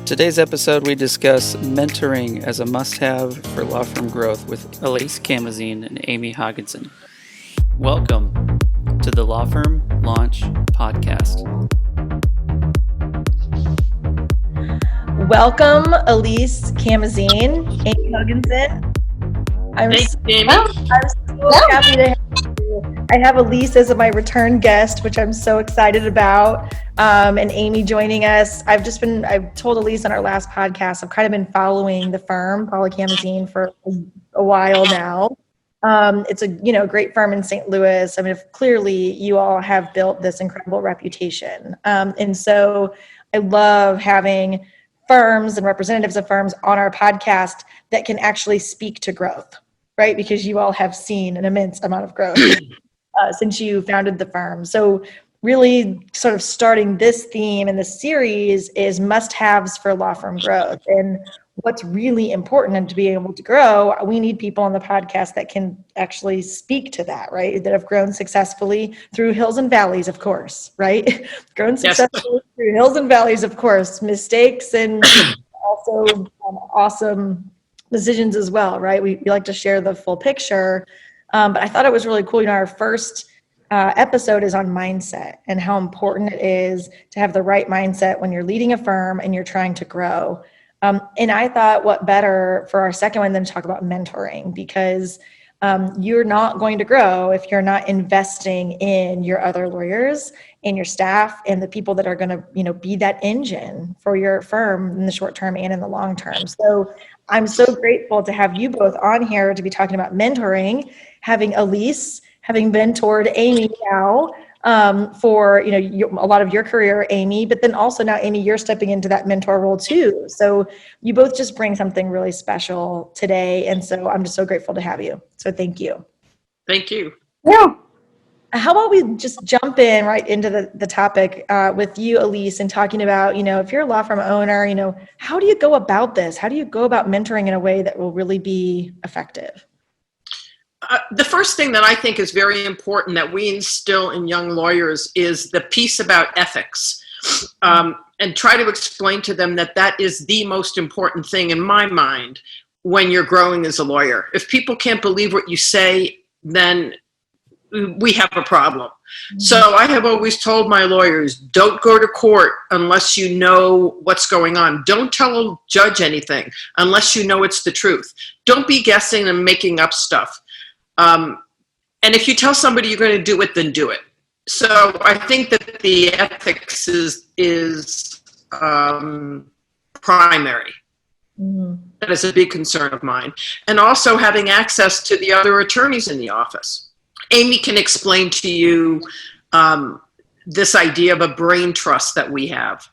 Today's episode, we discuss mentoring as a must-have for law firm growth with Allise Camazine and Amy Hogensen. Welcome to the Law Firm Launch Podcast. Welcome, Allise Camazine Amy Hogensen. I'm so happy to have you. I have Allise as my return guest, which I'm so excited about. And Amy joining us. I've told Allise on our last podcast, I've kind of been following the firm, Allise Camazine, for a while now. It's a great firm in St. Louis. I mean, clearly you all have built this incredible reputation. And so I love having firms and representatives of firms on our podcast that can actually speak to growth, right? Because you all have seen an immense amount of growth since you founded the firm. So really sort of starting this theme in this series is must-haves for law firm growth. And what's really important and to be able to grow, we need people on the podcast that can actually speak to that, right? That have grown successfully through hills and valleys, of course, right? Grown successfully through hills and valleys, of course, mistakes and also awesome decisions as well, right? We like to share the full picture. But I thought it was really cool. Our first episode is on mindset and how important it is to have the right mindset when you're leading a firm and you're trying to grow. And I thought what better for our second one than to talk about mentoring, because you're not going to grow if you're not investing in your other lawyers and your staff and the people that are going to, be that engine for your firm in the short term and in the long term. So I'm so grateful to have you both on here to be talking about mentoring, having Allise, having mentored Amy now for a lot of your career, Amy, but then also now, Amy, you're stepping into that mentor role too. So you both just bring something really special today. And so I'm just so grateful to have you. So thank you. Thank you. Yeah. How about we just jump in right into the topic with you, Allise, and talking about, if you're a law firm owner, how do you go about this? How do you go about mentoring in a way that will really be effective? The first thing that I think is very important that we instill in young lawyers is the piece about ethics, and try to explain to them that is the most important thing in my mind when you're growing as a lawyer. If people can't believe what you say, then we have a problem. Mm-hmm. So I have always told my lawyers, don't go to court unless you know what's going on. Don't tell a judge anything unless you know it's the truth. Don't be guessing and making up stuff. And if you tell somebody you're going to do it, then do it. So I think that the ethics is primary. Mm-hmm. That is a big concern of mine. And also having access to the other attorneys in the office. Amy can explain to you this idea of a brain trust that we have.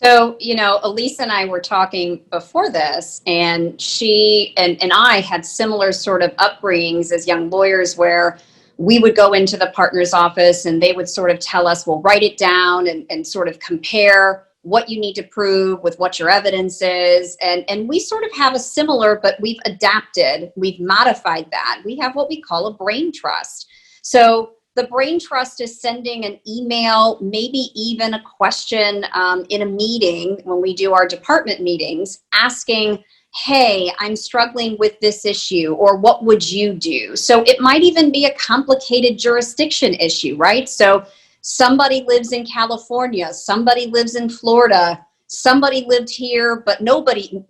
So, Allise and I were talking before this, and she and I had similar sort of upbringings as young lawyers where we would go into the partner's office and they would sort of tell us, well, write it down and sort of compare what you need to prove with what your evidence is. And we sort of have a similar, but we've adapted, we've modified that. We have what we call a brain trust. So the brain trust is sending an email, maybe even a question in a meeting when we do our department meetings, asking, hey, I'm struggling with this issue, or what would you do? So it might even be a complicated jurisdiction issue, right? So somebody lives in California, somebody lives in Florida, somebody lived here, but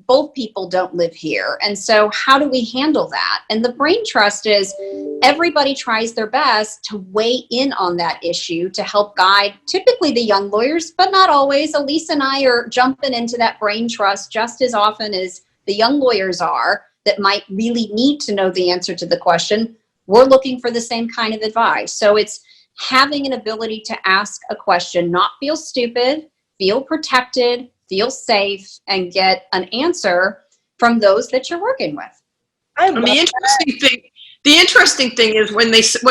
both people don't live here. And so how do we handle that? And the brain trust is everybody tries their best to weigh in on that issue to help guide typically the young lawyers, but not always. Allise and I are jumping into that brain trust just as often as the young lawyers are that might really need to know the answer to the question. We're looking for the same kind of advice. So it's having an ability to ask a question, not feel stupid, feel protected, feel safe, and get an answer from those that you're working with. The interesting thing is when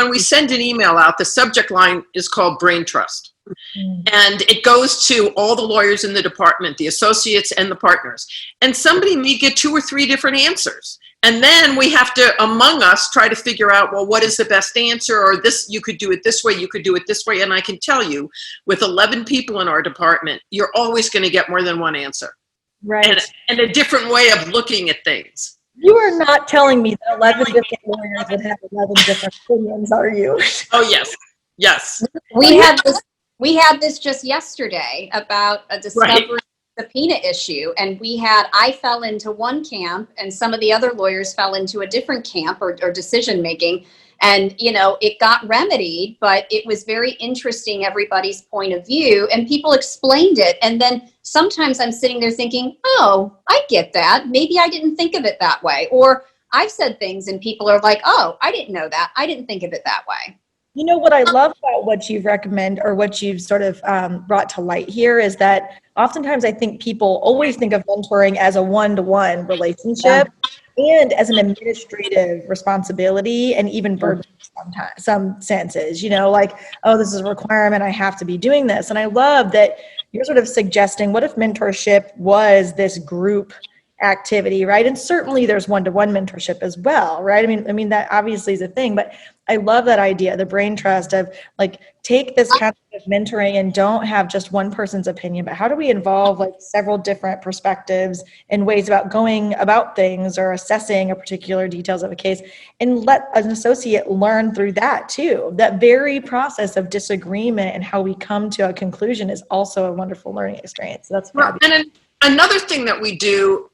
we send an email out, the subject line is called brain trust. Mm-hmm. And it goes to all the lawyers in the department, the associates and the partners. And somebody may get 2 or 3 different answers. And then we have to, among us, try to figure out, well, what is the best answer? Or this, you could do it this way, you could do it this way. And I can tell you, with 11 people in our department, you're always going to get more than one answer. Right. And a different way of looking at things. You are not telling me that 11 different lawyers would have 11 different opinions, are you? Oh, yes. Yes. We had this just yesterday about a discovery subpoena issue, and I fell into one camp and some of the other lawyers fell into a different camp or decision making, and it got remedied, but it was very interesting, everybody's point of view, and people explained it. And then sometimes I'm sitting there thinking, oh, I get that, maybe I didn't think of it that way, or I've said things and people are like, oh, I didn't know that, I didn't think of it that way. What I love about what you've recommend or what you've sort of brought to light here is that oftentimes I think people always think of mentoring as a one-to-one relationship and as an administrative responsibility and even burden sometimes, some senses, like, oh, this is a requirement, I have to be doing this. And I love that you're sort of suggesting, what if mentorship was this group activity, right? And certainly there's one-to-one mentorship as well, right? I mean that obviously is a thing, but I love that idea, the brain trust of like, take this kind of mentoring and don't have just one person's opinion, but how do we involve like several different perspectives and ways about going about things or assessing a particular details of a case, and let an associate learn through that too. That very process of disagreement and how we come to a conclusion is also a wonderful learning experience. So that's fabulous. Another thing that we do,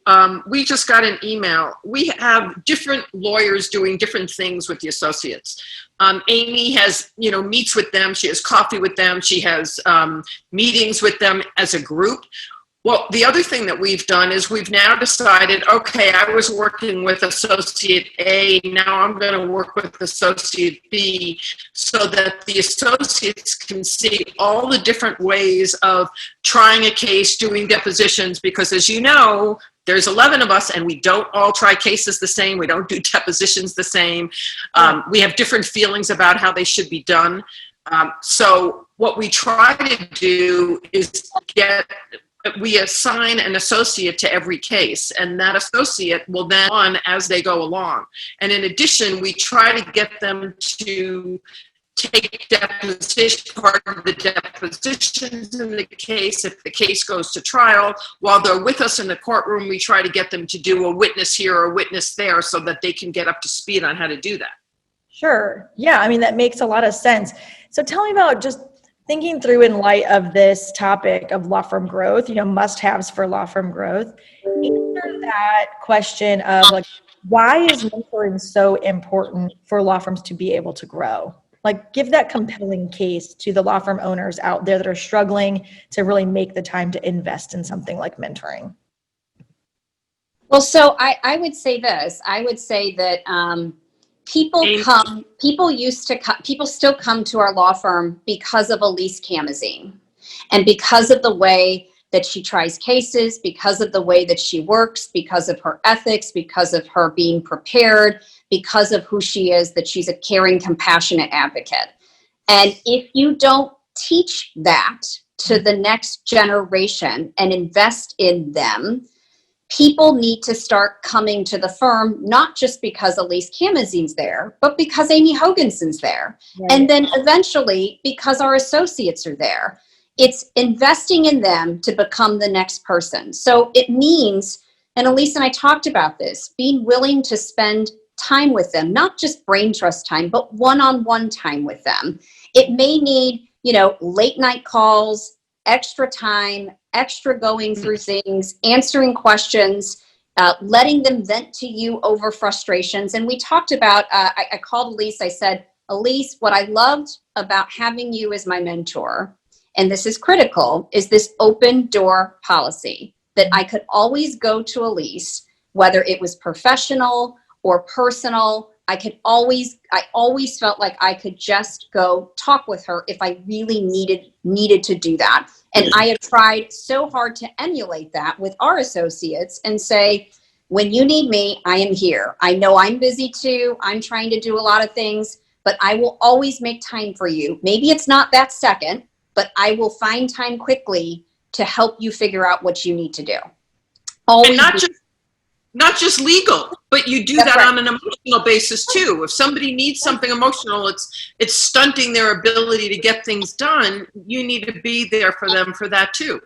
we just got an email. We have different lawyers doing different things with the associates. Amy has, meets with them. She has coffee with them. She has meetings with them as a group. Well, the other thing that we've done is we've now decided, okay, I was working with Associate A, now I'm going to work with Associate B, so that the associates can see all the different ways of trying a case, doing depositions, because as you know, there's 11 of us and we don't all try cases the same. We don't do depositions the same. We have different feelings about how they should be done. So what we try to do is we assign an associate to every case, and that associate will then on as they go along. And in addition, we try to get them to take part of the depositions in the case. If the case goes to trial, while they're with us in the courtroom, we try to get them to do a witness here or a witness there so that they can get up to speed on how to do that. Sure. Yeah, that makes a lot of sense. So tell me about just thinking through in light of this topic of law firm growth, must-haves for law firm growth. Answer that question of like, why is mentoring so important for law firms to be able to grow? Like, give that compelling case to the law firm owners out there that are struggling to really make the time to invest in something like mentoring. Well, so I would say this. I would say that people still come to our law firm because of Allise Camazine and because of the way that she tries cases, because of the way that she works, because of her ethics, because of her being prepared, because of who she is, that she's a caring, compassionate advocate. And if you don't teach that to the next generation and invest in them, people need to start coming to the firm, not just because Allise Camazine's there, but because Amy Hogensen's there. Right. And then eventually because our associates are there. It's investing in them to become the next person. So it means, and Allise and I talked about this, being willing to spend time with them, not just brain trust time, but one-on-one time with them. It may need, late night calls, extra time, extra going through things, answering questions, letting them vent to you over frustrations. And we talked about, I called Allise, I said, Allise, what I loved about having you as my mentor, and this is critical, is this open door policy, that I could always go to Allise, whether it was professional or personal. I always felt like I could just go talk with her if I really needed to do that. And I have tried so hard to emulate that with our associates and say, when you need me, I am here. I know I'm busy too. I'm trying to do a lot of things, but I will always make time for you. Maybe it's not that second, but I will find time quickly to help you figure out what you need to do. not just legal, but you do That's that right. on an emotional basis too. If somebody needs something emotional, it's stunting their ability to get things done. You need to be there for them for that too.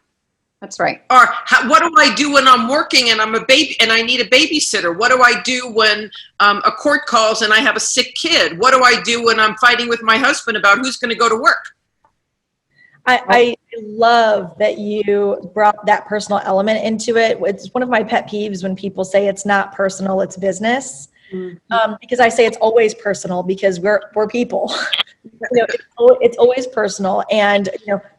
That's right. Or what do I do when I'm working and I'm a baby and I need a babysitter? What do I do when a court calls and I have a sick kid? What do I do when I'm fighting with my husband about who's going to go to work? I love that you brought that personal element into it. It's one of my pet peeves when people say it's not personal, it's business. Because I say it's always personal because we're people. It's always personal, and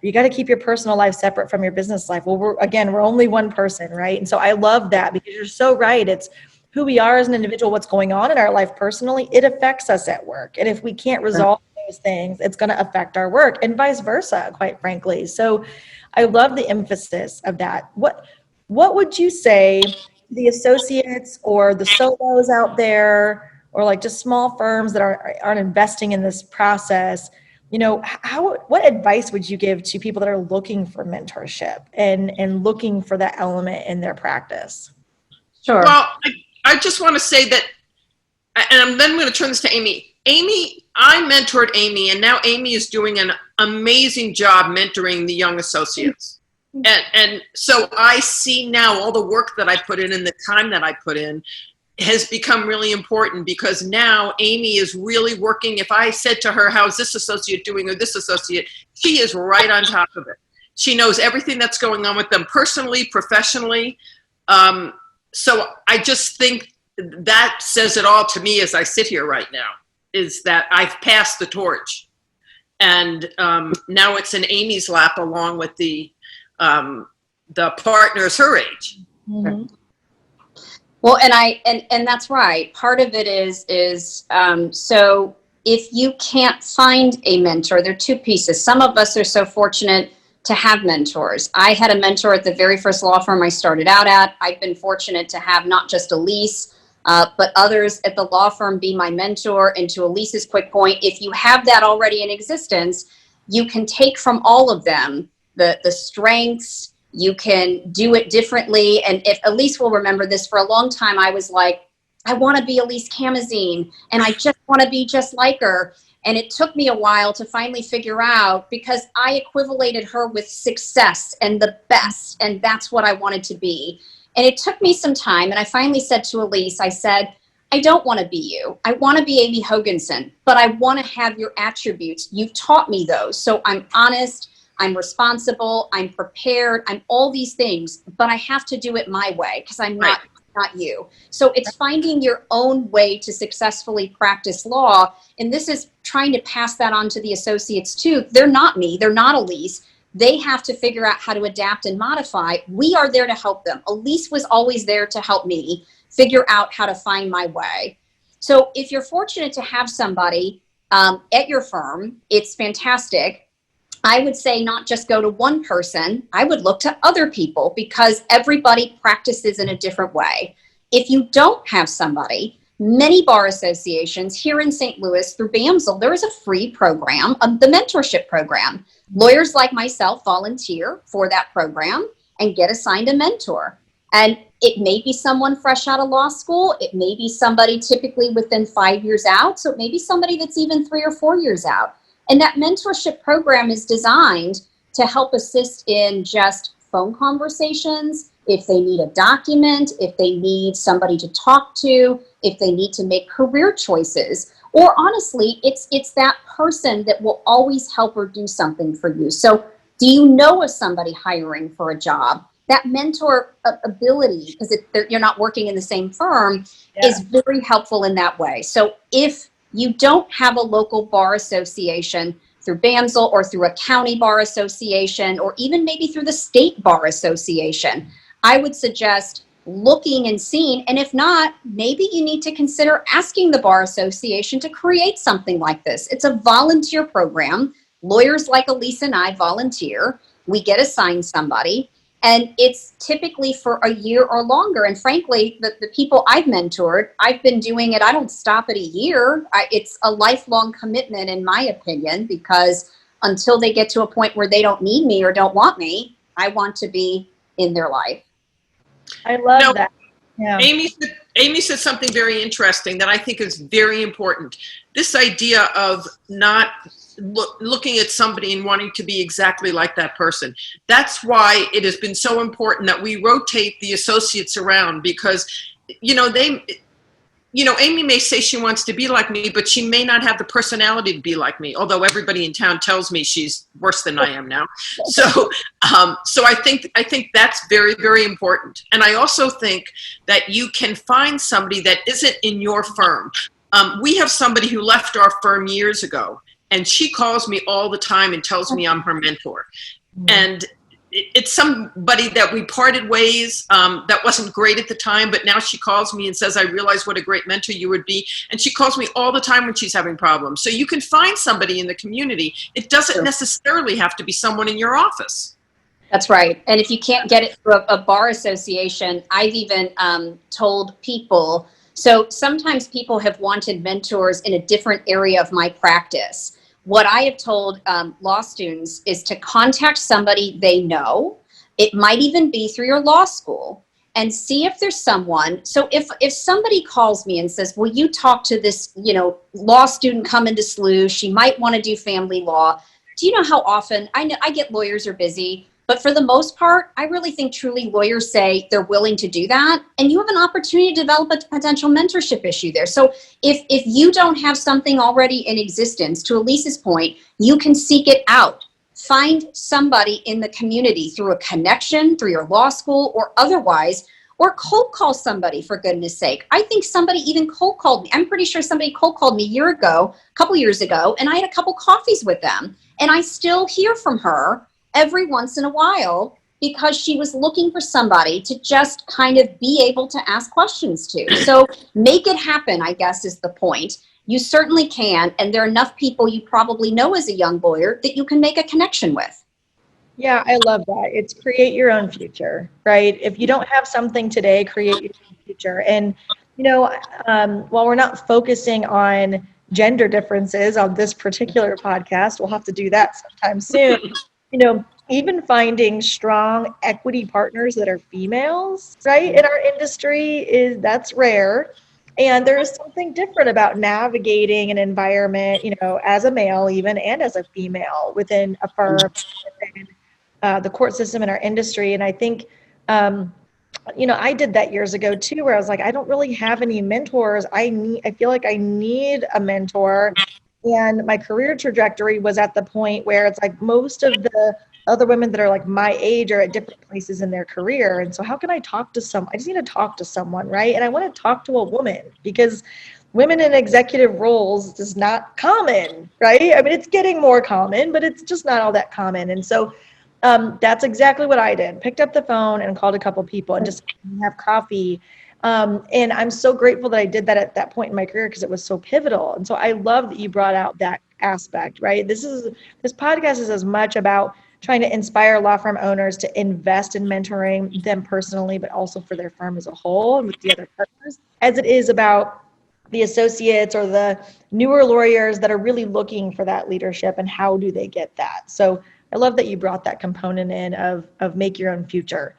you got to keep your personal life separate from your business life. Well, we're only one person, right? And so I love that, because you're so right. It's who we are as an individual, what's going on in our life personally, it affects us at work. And if we can't resolve those things, it's going to affect our work, and vice versa, quite frankly. So I love the emphasis of that. What would you say to the associates or the solos out there, or like just small firms that aren't investing in this process? What advice would you give to people that are looking for mentorship and looking for that element in their practice? Sure. Well, I just want to say that, and then I'm going to turn this to Amy. Amy, I mentored Amy, and now Amy is doing an amazing job mentoring the young associates. And so I see now all the work that I put in and the time that I put in has become really important, because now Amy is really working. If I said to her, how's this associate doing, or this associate, she is right on top of it. She knows everything that's going on with them personally, professionally. So I just think that says it all to me as I sit here right now, is that I've passed the torch. And now it's in Amy's lap, along with the partners her age. Mm-hmm. Well, and that's right. Part of it is so if you can't find a mentor, there are two pieces. Some of us are so fortunate to have mentors. I had a mentor at the very first law firm I started out at. I've been fortunate to have not just Allise, but others at the law firm be my mentor. And to Alise's quick point, if you have that already in existence, you can take from all of them the strengths. You can do it differently. And if Allise will remember this, for a long time, I was like, I want to be Allise Camazine, and I just want to be just like her. And it took me a while to finally figure out, because I equivalated her with success and the best, and that's what I wanted to be. And it took me some time, and I finally said to Allise, I said, I don't want to be you. I want to be Amy Hogensen, but I want to have your attributes. You've taught me those. So I'm honest, I'm responsible, I'm prepared, I'm all these things, but I have to do it my way, because I'm not you. So it's finding your own way to successfully practice law. And this is trying to pass that on to the associates too. They're not me, they're not Allise. They have to figure out how to adapt and modify. We are there to help them. Allise was always there to help me figure out how to find my way. So if you're fortunate to have somebody at your firm, it's fantastic. I would say not just go to one person. I would look to other people, because everybody practices in a different way. If you don't have somebody, many bar associations here in St. Louis through BAMSL, there is a free program, the mentorship program. Lawyers like myself volunteer for that program and get assigned a mentor. And it may be someone fresh out of law school. It may be somebody typically within 5 years out. So it may be somebody that's even 3 or 4 years out. And that mentorship program is designed to help assist in just phone conversations, if they need a document, if they need somebody to talk to, if they need to make career choices, or honestly, it's that person that will always help or do something for you. So do you know of somebody hiring for a job? That mentor ability, because you're not working in the same firm, is very helpful in that way. So if you don't have a local bar association through BAMSL or through a county bar association, or even maybe through the state bar association, I would suggest looking and seeing. And if not, maybe you need to consider asking the bar association to create something like this. It's a volunteer program. Lawyers like Allise and I volunteer. We get assigned somebody. And it's typically for a year or longer. And frankly, the people I've mentored, I've been doing it. I don't stop at a year. It's a lifelong commitment, in my opinion, because until they get to a point where they don't need me or don't want me, I want to be in their life. I love that. Yeah. Amy said something very interesting that I think is very important. This idea of not looking at somebody and wanting to be exactly like that person. That's why it has been so important that we rotate the associates around, because, Amy may say she wants to be like me, but she may not have the personality to be like me, although everybody in town tells me she's worse than I am now. So I think that's very, very important. And I also think that you can find somebody that isn't in your firm. We have somebody who left our firm years ago, and she calls me all the time and tells me I'm her mentor. And it's somebody that we parted ways, that wasn't great at the time, but now she calls me and says, I realize what a great mentor you would be. And she calls me all the time when she's having problems. So you can find somebody in the community. It doesn't necessarily have to be someone in your office. That's right. And if you can't get it through a bar association, I've even told people, so sometimes people have wanted mentors in a different area of my practice. What I have told law students is to contact somebody they know. It might even be through your law school, and see if there's someone. So if somebody calls me and says, will you talk to this, law student coming to SLU? She might want to do family law. Do you know how often, I get lawyers are busy, but for the most part, I really think truly lawyers say they're willing to do that. And you have an opportunity to develop a potential mentorship issue there. So if you don't have something already in existence, to Allise's point, you can seek it out. Find somebody in the community through a connection, through your law school or otherwise, or cold call somebody, for goodness sake. I think somebody even cold called me. I'm pretty sure somebody cold called me a couple years ago, and I had a couple coffees with them. And I still hear from her every once in a while, because she was looking for somebody to just kind of be able to ask questions to. So make it happen, I guess, is the point. You certainly can. And there are enough people you probably know as a young lawyer that you can make a connection with. Yeah, I love that. It's create your own future, right? If you don't have something today, create your own future. And, while we're not focusing on gender differences on this particular podcast, we'll have to do that sometime soon. Even finding strong equity partners that are females, right, in our industry that's rare. And there is something different about navigating an environment, as a male even, and as a female within a firm, within the court system in our industry. And I think, I did that years ago too, where I was like, I don't really have any mentors. I feel like I need a mentor. And my career trajectory was at the point where it's like most of the other women that are like my age are at different places in their career. And so how can I talk to someone? I just need to talk to someone, right? And I want to talk to a woman, because women in executive roles is not common, right? I mean, it's getting more common, but it's just not all that common. And so that's exactly what I did. Picked up the phone and called a couple people and just have coffee. And I'm so grateful that I did that at that point in my career, because it was so pivotal. And so I love that you brought out that aspect, right? This podcast is as much about trying to inspire law firm owners to invest in mentoring them personally, but also for their firm as a whole and with the other partners, as it is about the associates or the newer lawyers that are really looking for that leadership, and how do they get that? So I love that you brought that component in of make your own future.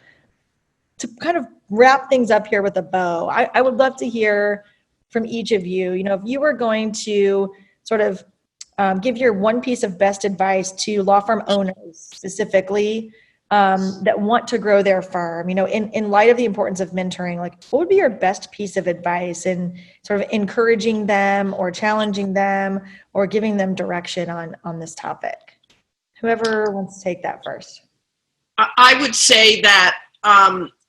To kind of wrap things up here with a bow, I would love to hear from each of you. If you were going to sort of give your one piece of best advice to law firm owners specifically that want to grow their firm, in light of the importance of mentoring, like what would be your best piece of advice in sort of encouraging them or challenging them or giving them direction on this topic? Whoever wants to take that first. I would say that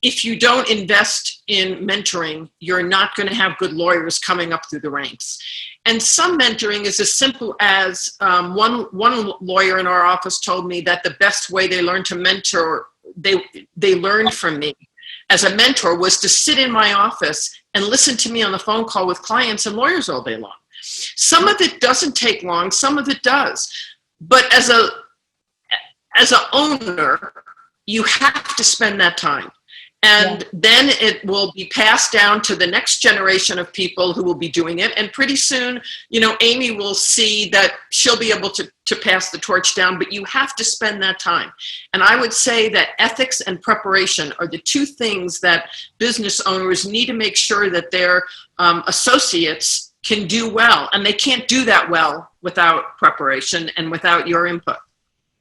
if you don't invest in mentoring, you're not going to have good lawyers coming up through the ranks. And some mentoring is as simple as one lawyer in our office told me that the best way they learned to mentor, they learned from me as a mentor, was to sit in my office and listen to me on the phone call with clients and lawyers all day long. Some of it doesn't take long, some of it does. But as an owner, you have to spend that time. And then it will be passed down to the next generation of people who will be doing it. And pretty soon, Amy will see that she'll be able to pass the torch down, but you have to spend that time. And I would say that ethics and preparation are the two things that business owners need to make sure that their associates can do well. And they can't do that well without preparation and without your input.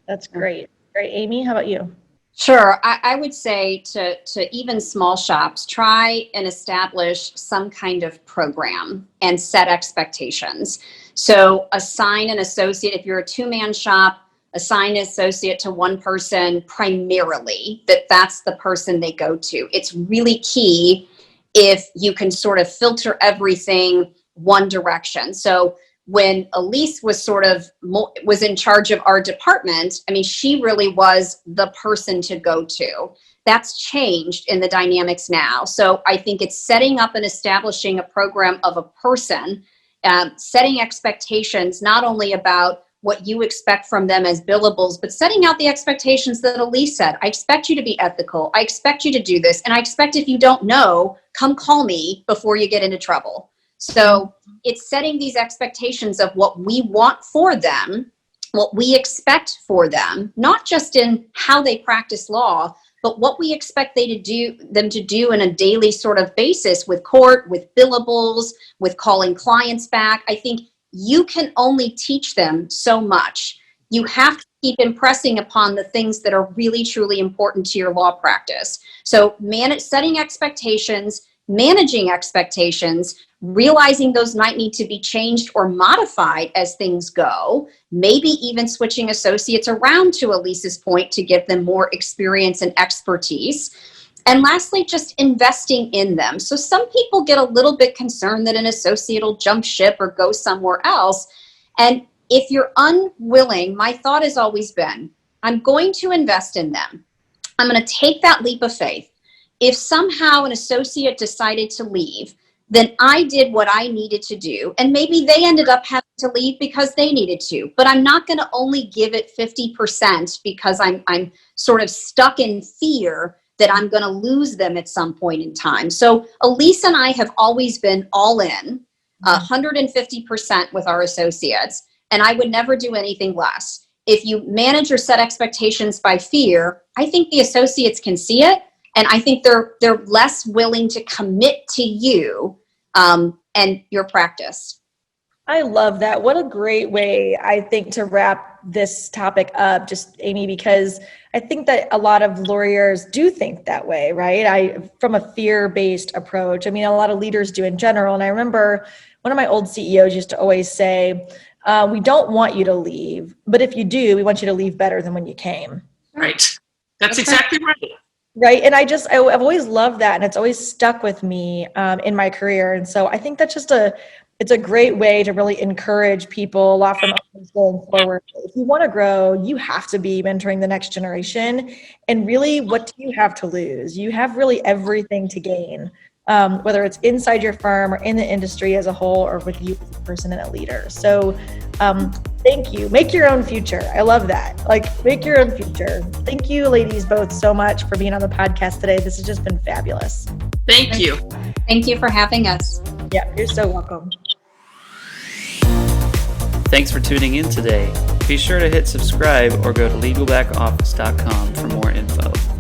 That's great. Great. Amy, how about you? Sure. I would say to even small shops, try and establish some kind of program and set expectations. So assign an associate. If you're a two-man shop, assign an associate to one person primarily, that's the person they go to. It's really key if you can sort of filter everything one direction. So when Allise was in charge of our department, I mean, she really was the person to go to. That's changed in the dynamics now. So I think it's setting up and establishing a program of a person, setting expectations, not only about what you expect from them as billables, but setting out the expectations that Allise said. I expect you to be ethical. I expect you to do this. And I expect if you don't know, come call me before you get into trouble. So it's setting these expectations of what we want for them, what we expect for them, not just in how they practice law, but what we expect them to do in a daily sort of basis with court, with billables, with calling clients back. I think you can only teach them so much. You have to keep impressing upon the things that are really, truly important to your law practice. So setting expectations, managing expectations, realizing those might need to be changed or modified as things go, maybe even switching associates around, to Allise's point, to give them more experience and expertise. And lastly, just investing in them. So some people get a little bit concerned that an associate will jump ship or go somewhere else. And if you're unwilling, my thought has always been, I'm going to invest in them. I'm going to take that leap of faith. If somehow an associate decided to leave, then I did what I needed to do. And maybe they ended up having to leave because they needed to. But I'm not going to only give it 50% because I'm sort of stuck in fear that I'm going to lose them at some point in time. So Allise and I have always been all in, 150% with our associates. And I would never do anything less. If you manage or set expectations by fear, I think the associates can see it. And I think they're less willing to commit to you and your practice. I love that. What a great way, I think, to wrap this topic up, just Amy, because I think that a lot of lawyers do think that way, right? From a fear-based approach. I mean, a lot of leaders do in general. And I remember one of my old CEOs used to always say, we don't want you to leave, but if you do, we want you to leave better than when you came. Right. That's exactly right. Right. And I've always loved that. And it's always stuck with me in my career. And so I think that's just it's a great way to really encourage people, law firm owners going forward. If you want to grow, you have to be mentoring the next generation. And really, what do you have to lose? You have really everything to gain, whether it's inside your firm or in the industry as a whole, or with you as a person and a leader. So thank you. Make your own future. I love that. Make your own future. Thank you, ladies, both so much for being on the podcast today. This has just been fabulous. Thank you. Thank you for having us. Yeah, you're so welcome. Thanks for tuning in today. Be sure to hit subscribe or go to legalbackoffice.com for more info.